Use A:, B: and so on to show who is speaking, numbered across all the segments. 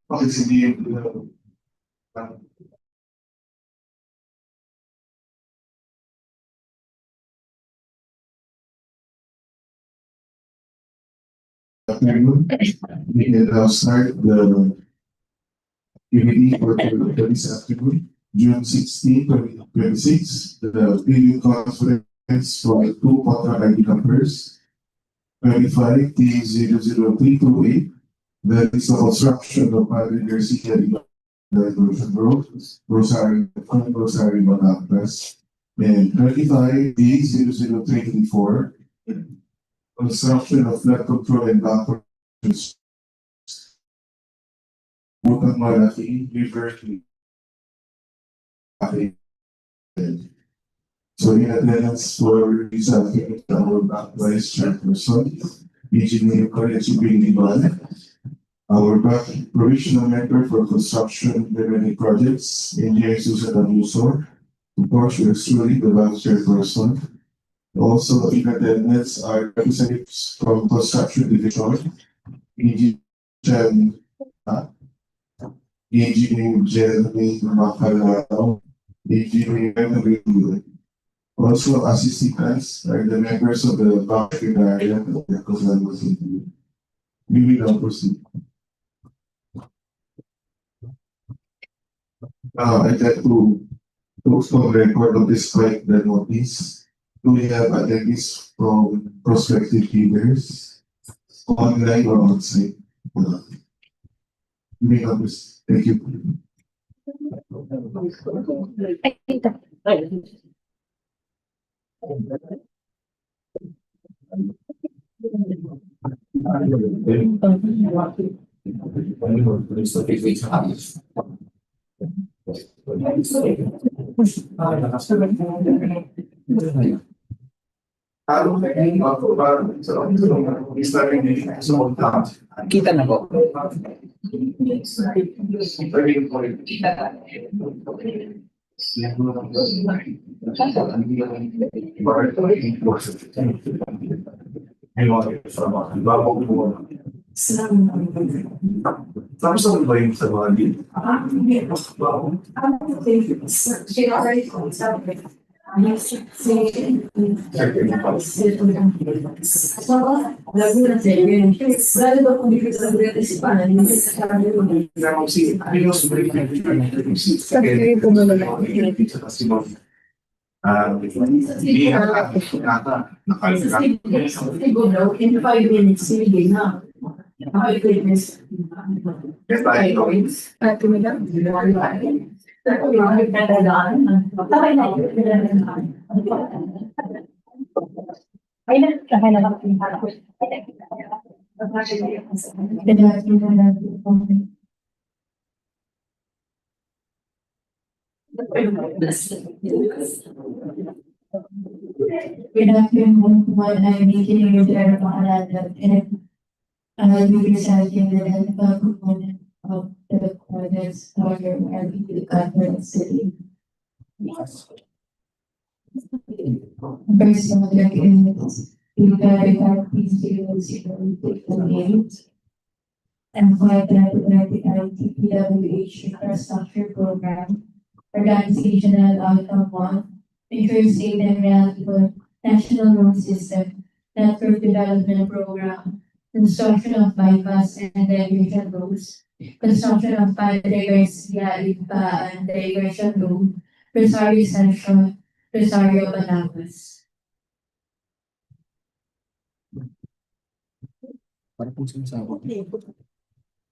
A: Bakit hindi we can now start the committee for this afternoon, June 16, 2026, the video conference for two contract ID numbers, 25T00328, that is the construction of Padre Garcia Diversion Road, Rosario Balactas, and 25T00334, construction of flood control and backward Bukang Malaki, River. So in attendance for this afternoon, our back vice chairperson, Engineer College Ibig, our back provisional member for construction revenue projects, Engineer Susan Abuso, of course, yours truly, the vice chairperson. Also in attendance are representatives from construction division, Engineering Jeremy Macalao, Engineering Memory. Also assisting us are the members of the Backfield area of the Cosalmo City. We will now proceed. I'd like to post on record of despite the notice. Do we have attendees from prospective leaders online or outside? We will now proceed. Thank you.
B: Kita na po.
A: Tapos ano ba yung sa mga din?
C: In 5 minutes, sige na. Good afternoon, I'm meeting with and I'll be presenting the technical component of the project's order and the conference city. First project is the verify P008 and for the Dpwh infrastructure program, organizational outcome 1, ensure safe and reliable national road system, network development program, construction of bypass and diversion roads, construction of Padre Garcia and diversion road, Rosario Central, Rosario Balactas.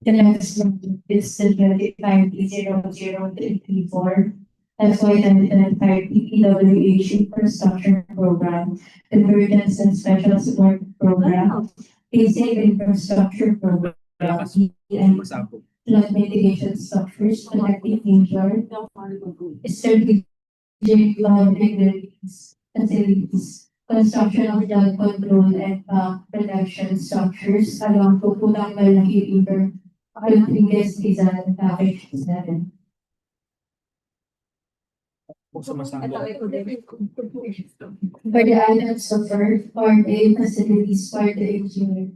C: The next one is the 25T00334, FY 2025 Dpwh infrastructure program, convergence and special support program, basic infrastructure program, and flood mitigation structures connecting nature, strategic facilities, construction of flood control and protection structures along Pupulang Malaki River, Rodriguez Rizal, Package 7. For the items of work, or the facilities for the engineer,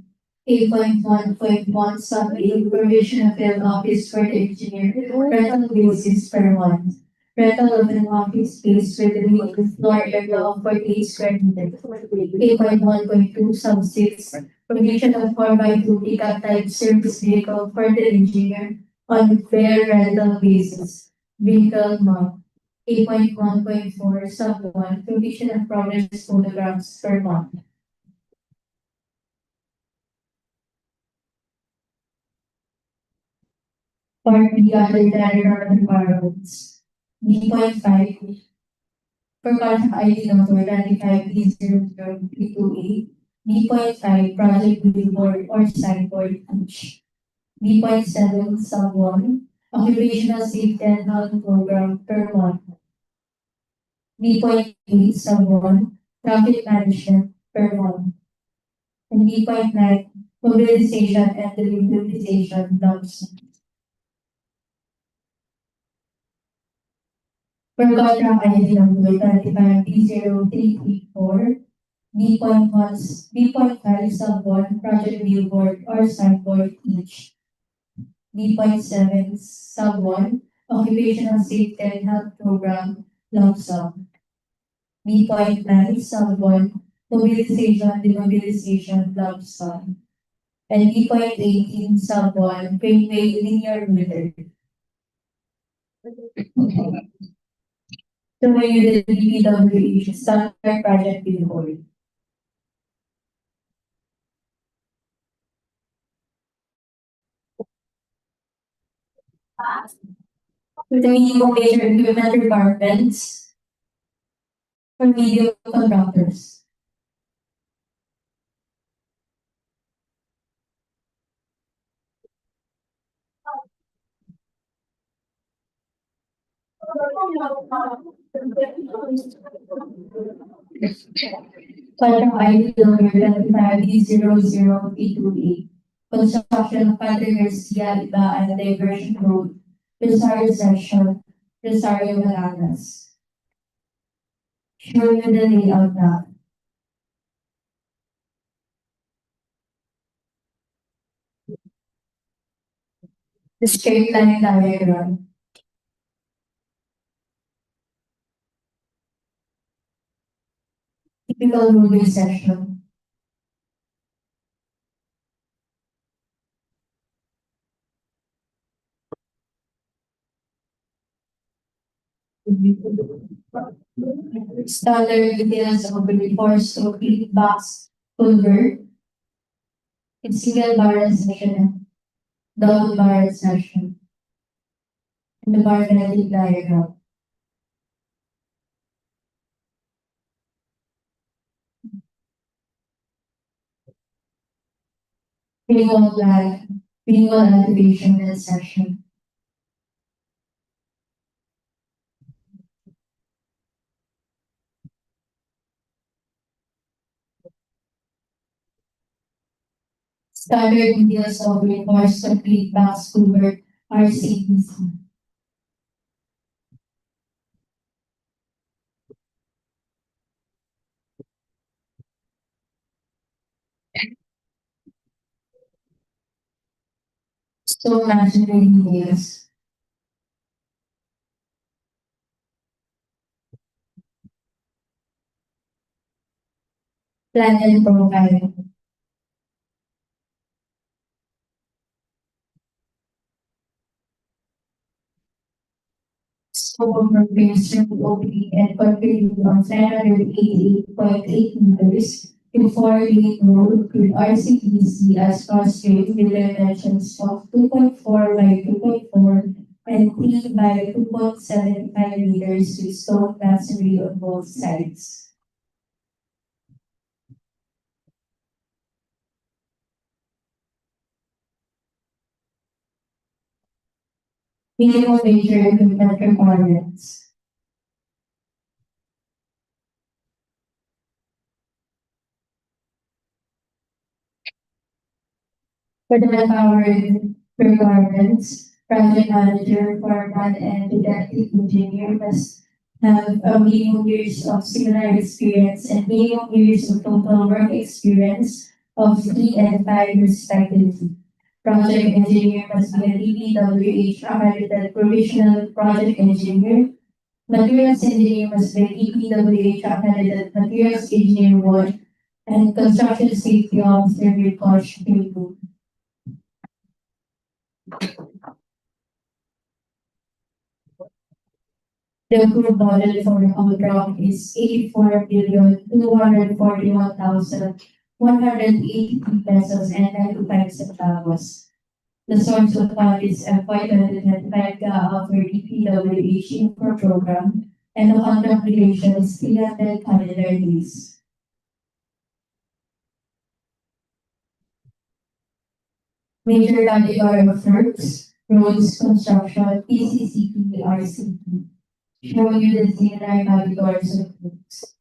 C: 8.1.1 sub A provision of an office for the engineer, rental basis per month. Rental of an office space with a minimum floor area of 48 square meters. 8.1.2 sub 6 provision of 4x2 pickup type service vehicle for the engineer on fair rental basis. Vehicle month. 8.1.4 sub 1 provision of progress photographs per month. For the other general requirements. D.5 for contract ID number 95D00328. D.5 project billboard or signboard each. D.7 sub 1 occupational safety and health program per month. D.8 sub 1 traffic management per month. And D.9 mobilization and demobilization lumps. For contract ID number 25D0334, B.5 sub 1 project billboard or signboard each. B.7 sub 1 occupational safety and health program lump sum. B.9 sub 1 mobilization demobilization lump sum. And B.18 sub 1 Greenway linear meter. To the Dpwh standard project billboard. With the minimum major equipment requirements for video contractors. Contract ID number 25D00828. Construction of Padre Garcia Iba and Diversion Road, Rosario Section, Rosario Malanas. Show you the layout now. The straight line diagram. Typical movie section. Standard details of the reinforced concrete box culvert. It's single barrel section, double barrel section, and the barrel diagram. Visual plan, visual elevation and section. Standard details of reinforced concrete box culvert RCBC. Stone masonry details. Plan and profile. Scope of repair opening and concrete on 988.8 meters in 4-lane road with RCBC as constraint with dimensions of 2.4 by 2.4 and 3 by 2.75 meters with stone masonry on both sides. Minimum major equipment requirements. For the manpower requirements, project manager, foreman, and detective engineer must have a minimum years of similar experience and minimum years of total work experience of 3 and 5 respectively. Project engineer must be a Dpwh accredited provisional project engineer. Materials engineer must be a Dpwh accredited materials engineer 1 and construction safety officer with course 2. The approved budget for the contract is 84,241,183 pesos and 95 centavos. The source of fund is FY 2025 for Dpwh Info Program and the contract duration is 300 calendar days. Major category of works, roads, construction, PCCP, RCP. Showing you the similar categories of works.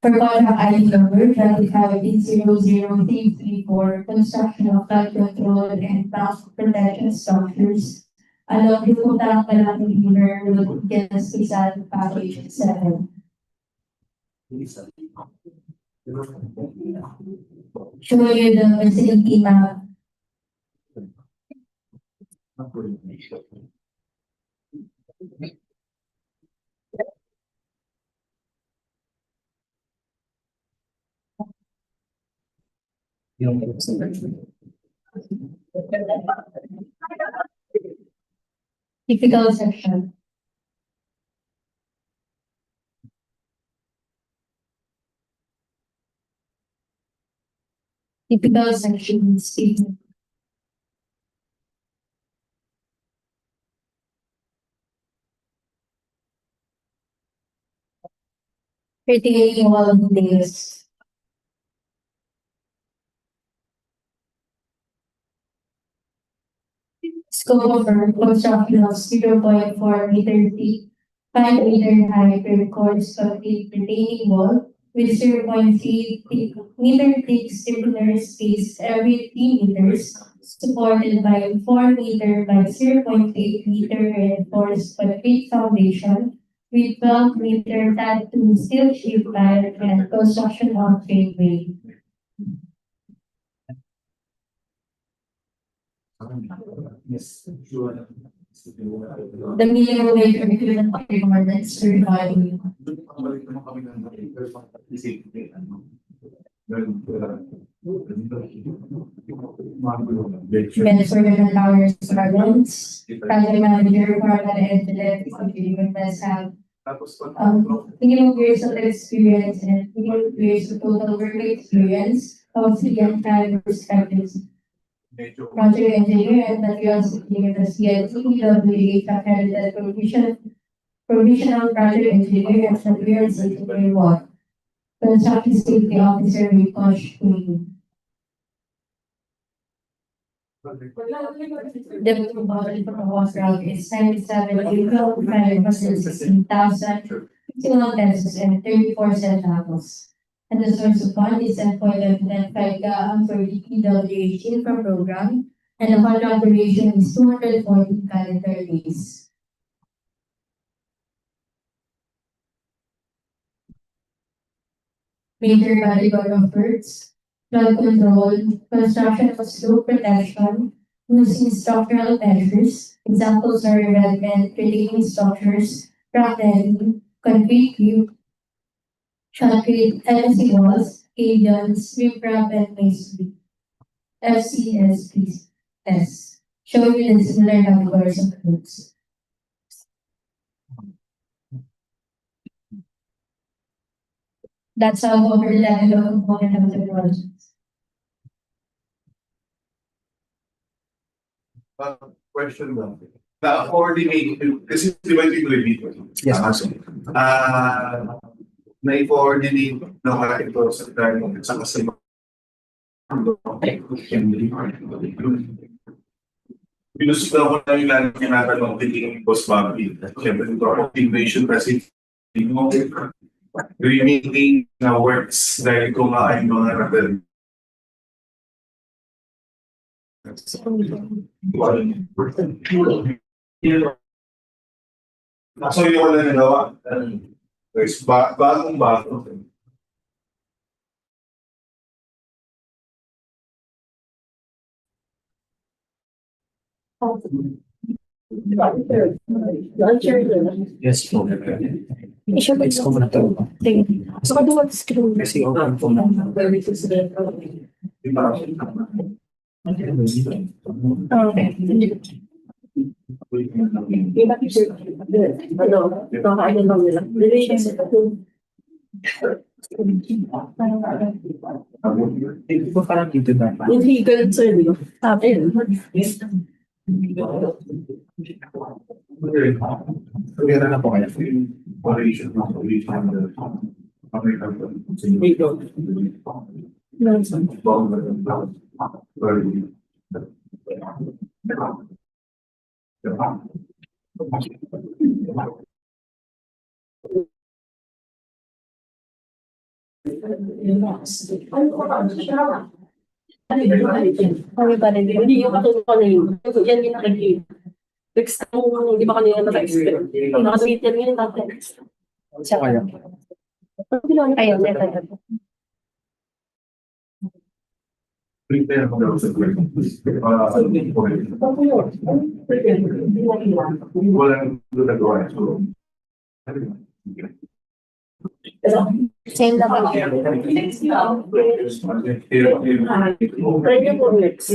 C: For contract ID number 25-00334, construction of flood control and flood protection structures along the Putang Malaki River Road against Rizal Package 7. Show you the facility map. Typical section. Typical section statement. Retaining wall details. Scope of work, construction of 0.4 meter deep, 5 meter high reinforced concrete retaining wall with 0.3 meter thick circular space every 3 meters, supported by 4 meter by 0.8 meter reinforced concrete foundation with 12 meter tattoo steel sheet pile and construction of gateway.
A: Yes.
C: The minimum wage equivalent requirements regarding management hours requirements, project manager requirement and the agreement must have minimum years of experience and minimum years of total work experience of 3 and 5 respectively. Project engineer and materials engineer the CITWH accredited provisional project engineer and materials engineer 1. Construction safety officer with course 2. The budget for the hospital is 97,516,051 pesos and 34 centavos. And the source of fund is employed at FICA for the Dpwh Info Program, and the contract duration is 240 calendar days. Major category of works, flood control, construction of slope protection, using structural measures. Examples are revetment, retaining structures, rock netting, concrete cube, concrete LC walls, cables, riprap, and masonry. FCSPS. Showing you the similar categories of works. That's how over the level of component of the project.
B: Question lang. Na-coordinate, kasi di ba yung review?
D: Yes.
B: Na-coordinate na mga ito sa time sa kasi pinusuka ko na yung lalo tinatanong thinking boss Bobby. Siyempre, coordination kasi remaining na works dahil kung ay mga rebel. So yun wala nagawa. Guys, bagong-bago.
D: Yes po. It's ko na to. So, kung duwag screen. Kasi open po na. Hindi po parang dito na.
E: Hindi ganun sir, di ba? Ayun.
B: Pagkira na po kaya. Operation.
E: Kami ba rin? Hindi yung katulong ko na yun. Yan yung nakikita. Next time, di ba kanina naka-expect? Nakatweet yan ngayon natin.
D: So, kaya.
E: Ayun,
B: Prepare mo daw sa kwento. Walang nagawa. So,
E: same na ba? Pwede po next.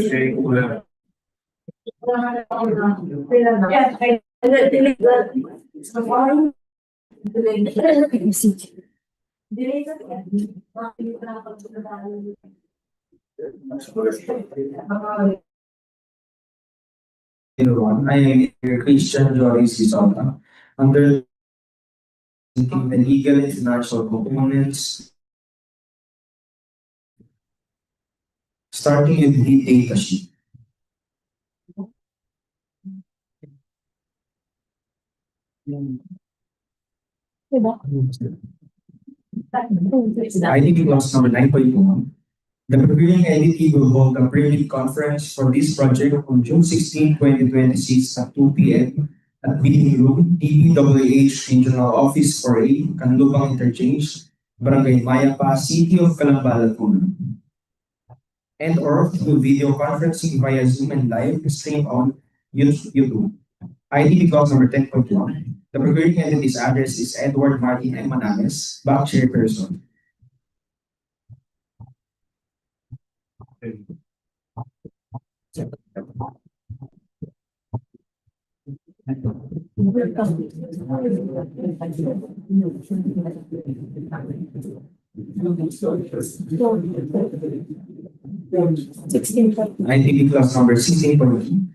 D: Everyone, I am Christian Joris Isota. Under the legal and financial components, starting with the data sheet. IDP clause number 9.1. The procuring entity will hold a pre-bid conference for this project on June 16, 2026 at 2 p.m. at Meeting Room, Dpwh Regional Office 4A, Canlubang Interchange, Barangay Mayapa, City of Calambal, Laguna. And or through video conferencing via Zoom and live stream on YouTube. IDP clause number 10.1. The procuring entity's address is Edward Martin M. Mananes, Bank Chairperson. IDP clause number 16.2.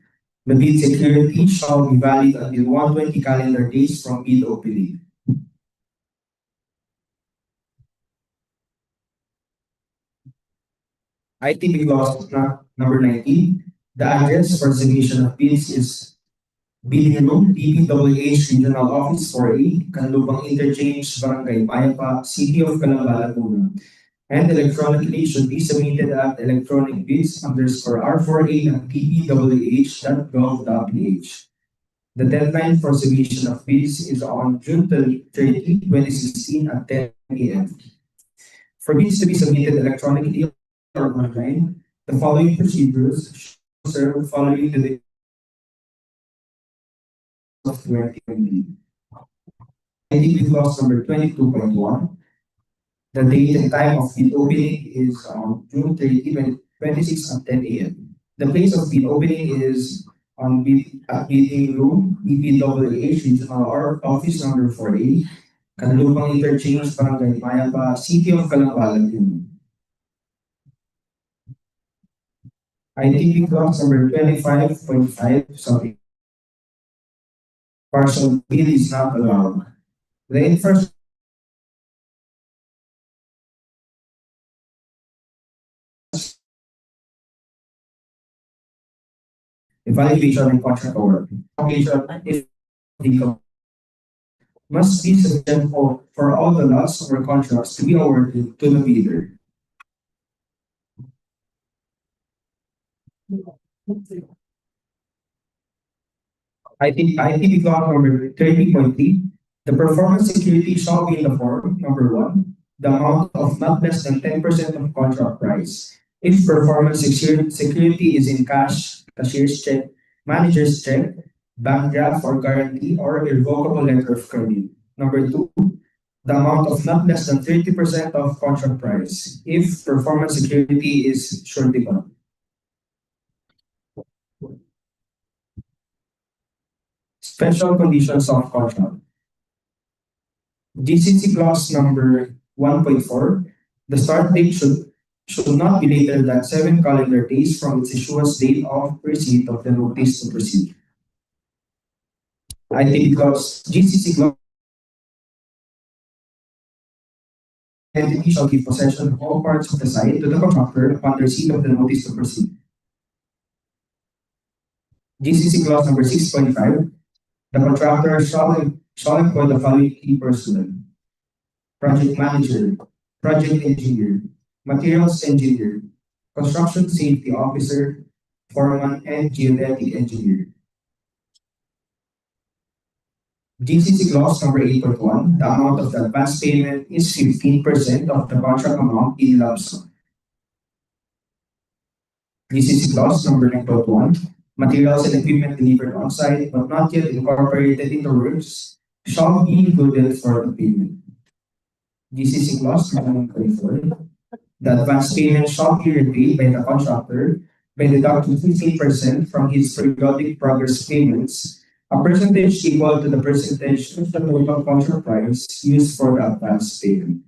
D: The bid security shall be valid until 120 calendar days from bid opening. ITP clause number 19. The address for submission of bids is Bidding Room, Dpwh Regional Office 4A, Canlubang Interchange, Barangay Mayapa, City of Calambal, Laguna. And electronically should be submitted at electronic bids _R4A at dpwh.gov.ph. The deadline for submission of bids is on June 30, 2016 at 10 a.m. For bids to be submitted electronically or online, the following procedures should serve following the date of 2020. IDP clause number 22.1. The date and time of bid opening is on June 30, 2026 at 10 a.m. The place of bid opening is on Bidding Room, Dpwh Regional Office number 4A, Canlubang Interchange, Barangay Mayapa, City of Calambal, Laguna. IDP clause number 25.5. Sorry. Partial bid is not allowed. The infrastructure evaluation and contract award. Evaluation is must be sufficient for all the lots or contracts to be awarded to the bidder. ITP clause number 30.3. The performance security shall be in the form, number one, the amount of not less than 10% of contract price. If performance security is in cash, cashier's check, manager's check, bank draft or guarantee, or irrevocable letter of credit. Number two, the amount of not less than 30% of contract price. If performance security is surety bond. Special conditions of contract. GCC clause number 1.4, the start date should not be later than 7 calendar days from its issuance date of receipt of the notice to proceed. I think clause GCC clause entity shall give possession of all parts of the site to the contractor upon receipt of the notice to proceed. GCC clause number 6.5, the contractor shall employ the following key personnel: project manager, project engineer, materials engineer, construction safety officer, foreman, and geodetic engineer. GCC clause number 8.1, the amount of the advance payment is 15% of the contract amount in lump sum. GCC clause number 9.1, materials and equipment delivered on site but not yet incorporated into works shall be included for the payment. GCC clause number 9.4, the advance payment shall be repaid by the contractor by deducting 15% from his periodic progress payments, a percentage equal to the percentage of the total contract price used for the advance payment.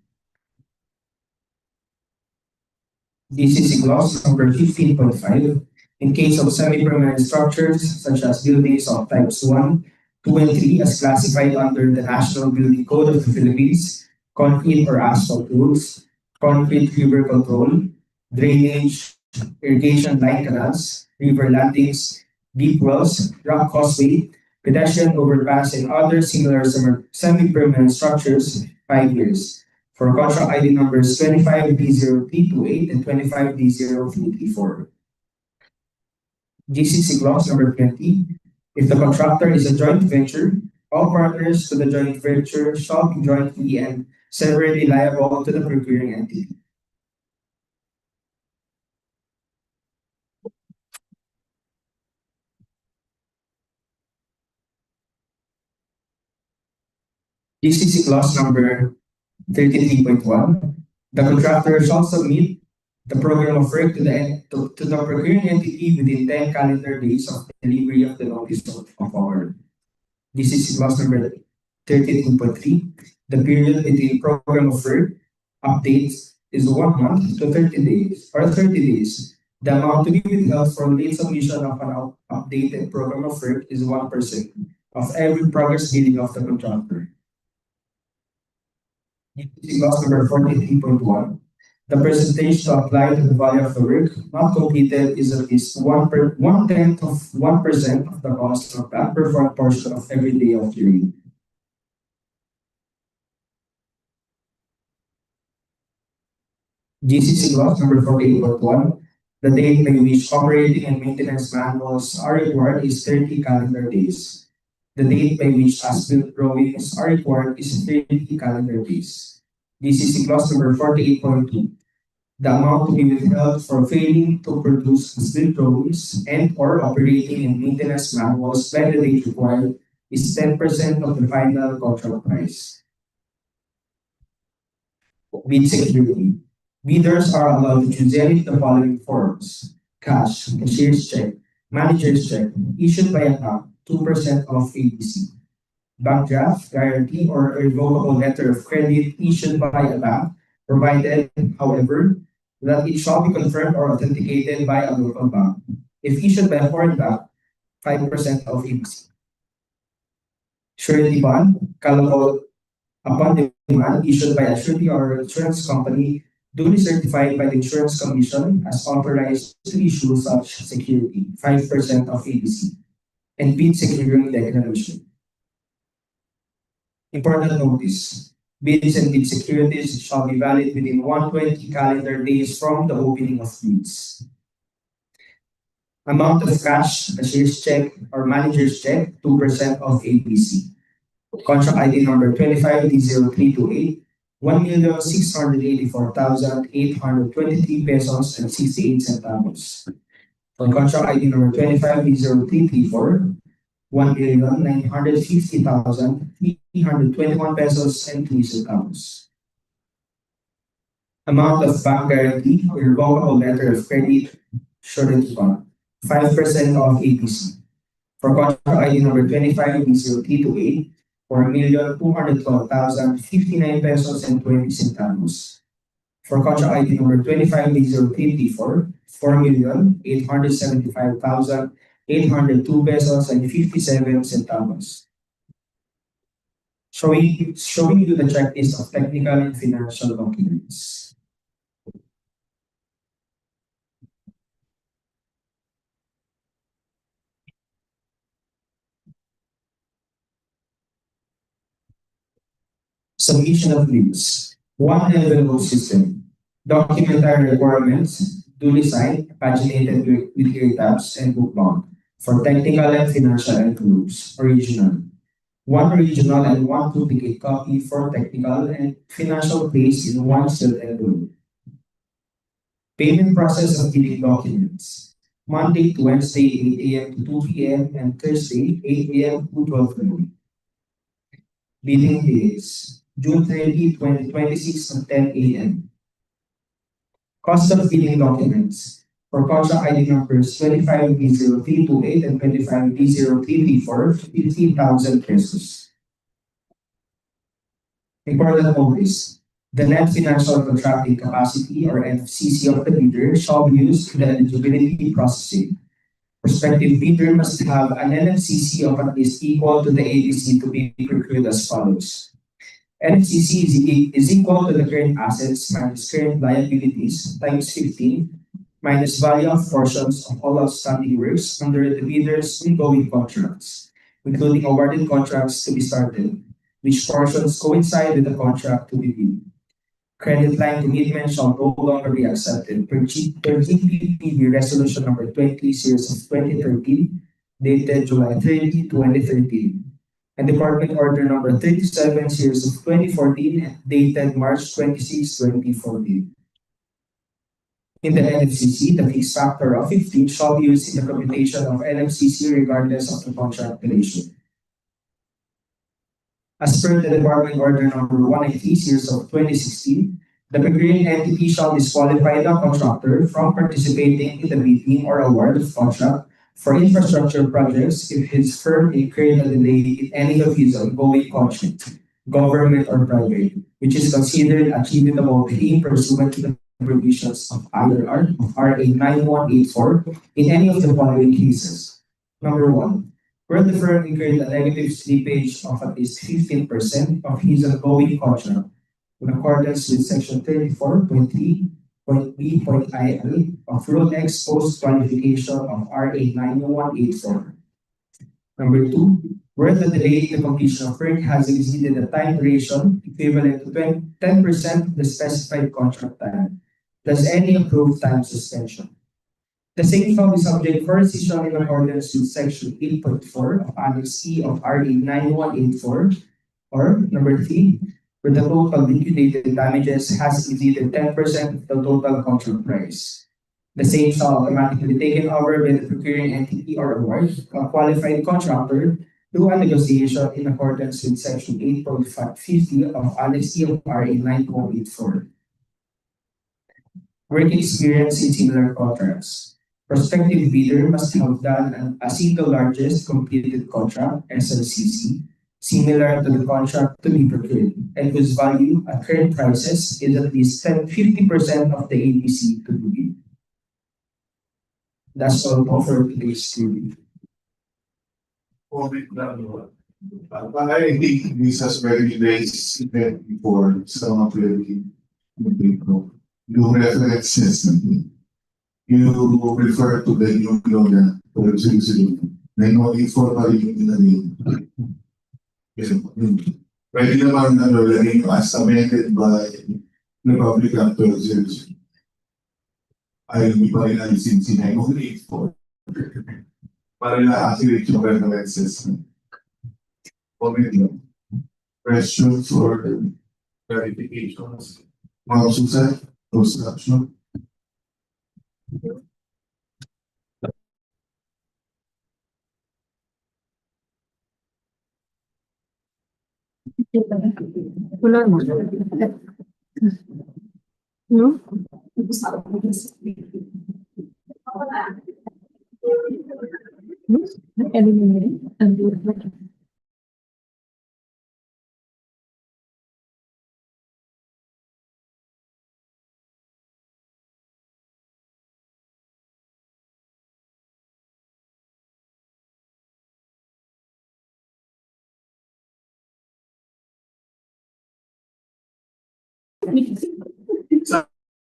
D: GCC clause number 15.5, in case of semi-permanent structures such as buildings of types 1, 2, and 3 as classified under the National Building Code of the Philippines, concrete or asphalt roofs, concrete river control, drainage, irrigation line canals, river landings, deep wells, rock causeway, pedestrian overpass, and other similar semi-permanent structures, 5 years. For contract ID numbers 25D0328 and 25D0334. GCC clause number 20, if the contractor is a joint venture, all partners to the joint venture shall be jointly and severally liable to the procuring entity. GCC clause number 33.1, the contractor shall submit the program of work to the procuring entity within 10 calendar days of delivery of the notice of award. GCC clause number 13.3, the period between program of work updates is 1 month to 30 days or 30 days. The amount to be withheld for late submission of an updated program of work is 1% of every progress billing of the contractor. GCC clause number 43.1, the percentage to apply to the value of the work not completed is at least 1/10 of 1% of the cost of the unperformed portion of every day of the year. GCC clause number 48.1, the date by which operating and maintenance manuals are required is 30 calendar days. The date by which as-built drawings are required is 30 calendar days. GCC clause number 48.2, the amount to be withheld for failing to produce as-built drawings and or operating and maintenance manuals by the date required is 10% of the final contract price. Bid security. Bidders are allowed to choose any of the following forms: cash, cashier's check, manager's check, issued by a bank, 2% of ABC. Bank draft, guarantee, or irrevocable letter of credit issued by a bank, provided, however, that it shall be confirmed or authenticated by a local bank. If issued by a foreign bank, 5% of ABC. Surety bond, callable upon demand, issued by a surety or insurance company duly certified by the Insurance Commission as authorized to issue such security, 5% of ABC, and bid securing declaration. Important notice: bids and bid securities shall be valid within 120 calendar days from the opening of bids. Amount of cash, cashier's check, or manager's check, 2% of ABC. Contract ID number 25D0328, 1,684,823 pesos and 68 centavos. For contract ID number 25D0334, 1,950,321 pesos and 3 centavos. Amount of bank guarantee or revocable letter of credit surety fund, 5% of APC. For contract ID number 25B0328, 4,212,059 pesos and 20 centavos. For contract ID number 25B0334, 4,875,802 pesos and 57 centavos. Showing you the checklist of technical and financial documents. Submission of leaves. One envelope system. Documentary requirements, duly signed, paginated with clear tabs and bookbound. For technical and financial envelopes, original. One original and one duplicate copy for technical and financial placed in one sealed envelope. Payment process of billing documents. Monday to Wednesday, 8 a.m. to 2 p.m. and Thursday, 8 a.m. to 12 noon. Billing days. June 30, 2026 at 10 a.m. Cost of billing documents. For contract ID numbers 25B0328 and 25B0334, 15,000 pesos. Important notice. The net financial contracting capacity or NFCC of the bidder shall be used in the eligibility processing. Prospective bidder must have an NFCC of at least equal to the ABC to be procured as follows. NFCC is equal to the current assets minus current liabilities times 15 minus value of portions of all outstanding works under the bidder's ongoing contracts, including awarded contracts to be started, which portions coincide with the contract to be bid. Credit line commitment shall no longer be accepted per GPPB Resolution number 20 series of 2013, dated July 30, 2013. And Department Order number 37 series of 2014, dated March 26, 2014. In the NFCC, the fixed factor of 15 shall be used in the computation of NFCC regardless of the contract duration. As per the Department Order number 190 series of 2016, the procuring entity shall disqualify the contractor from participating in the bidding or award of contract for infrastructure projects if his firm incurred a delay in any of his ongoing contract, government or private, which is considered attributable to him pursuant to the provisions of IRR of RA 9184 in any of the following cases. Number 1. Where the firm incurred a negative slippage of at least 15% of his ongoing contract in accordance with Section 34.3.B.IL of Rule X Post Qualification of RA 9184. Number 2, where the delay in the completion of work has exceeded the time duration equivalent to 10% of the specified contract time, plus any approved time suspension. The same shall be subject for rescission in accordance with Section 8.4 of Annex E of RA 9184, or number 3, where the total liquidated damages has exceeded 10% of the total contract price. The same shall automatically be taken over by the procuring entity or award, a qualified contractor, through a negotiation in accordance with Section 8.50 of Annex E of RA 9184. Work experience in similar contracts. Prospective bidder must have done a single largest completed contract, SLCC, similar to the contract to be procured, and whose value at current prices is at least 50% of the ABC to be bid. That's all for today's review.
A: I think this has already raised event before some of the new references. You refer to the new law na only for pwede naman laging as amended by Republican Resolution. Ayaw mo pa rin alisin si 984 para na-activate yung references. Comment lang. questions or clarifications? Ma'am Susan, construction.
E: Wala mo. No?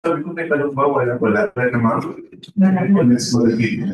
B: Sabi ko kay tanong ba, wala naman.
A: Let's go to the